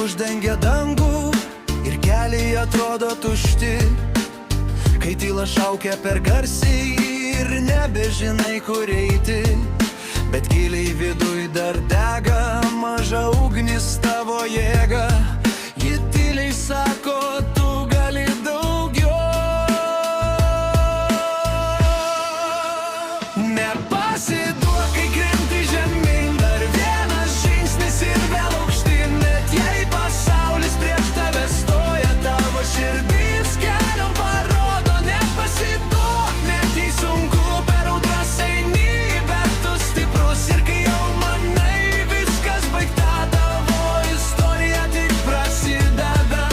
uždengia dangų ir keliai atrodo tušti, kai tyla šaukia per garsiai ir nebežinai kur eiti, bet giliai viduj dar dega maža ugnis tavo jėga. Ji tyliai sako, tu gali daugiau. Nepasiduok, kai krenti žemyn, dar vienas žingsnis ir vėl aukštyn. Net jei pasaulis prieš tave stoja, tavo širdis keliom parodo. Nepasiduok, net jei sunku, per audras eini, bet tu stiprus. Ir kai jau manai viskas baigta, tavo istorija tik prasideda.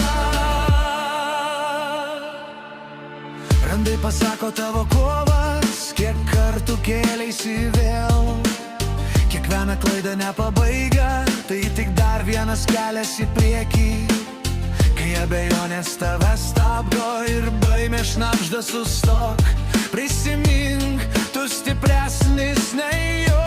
Randai pasako tavo kovas, kiek kartų kėleisi vėl. Kiekviena klaida nepabaiga, tai tik dar vienas kelias į priekį. Kai abejonės tave stabdo ir baimė šnabžda, sustok. Prisimink, tu stipresnis nei jos.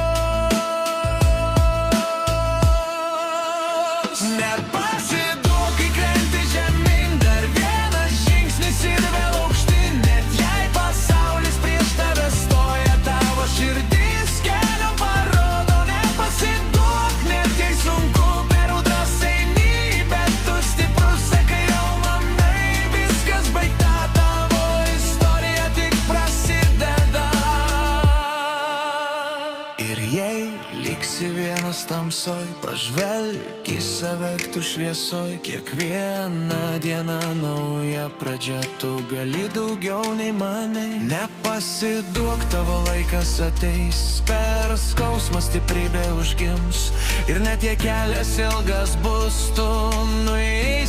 Nepasiduok, kai krenti žemyn, dar vienas žingsnis ir vėl aukštyn. Net jei pasaulis prieš tave stoja, tavo širdis keliom parodo. Nepasiduok, net jei sunku, per audras eini, bet tu stiprus. Kai jau manai viskas baigta, tavo istorija tik prasideda. Ir jei liksi vienas tamsoj, pažvelk į save tu šviesoj. Kiekviena diena nauja pradžia, tu gali daugiau nei manai. Nepasiduok, tavo laikas ateis, per skausmą stiprybė užgims. Ir net jei kelias ilgas bus, tu nueisi.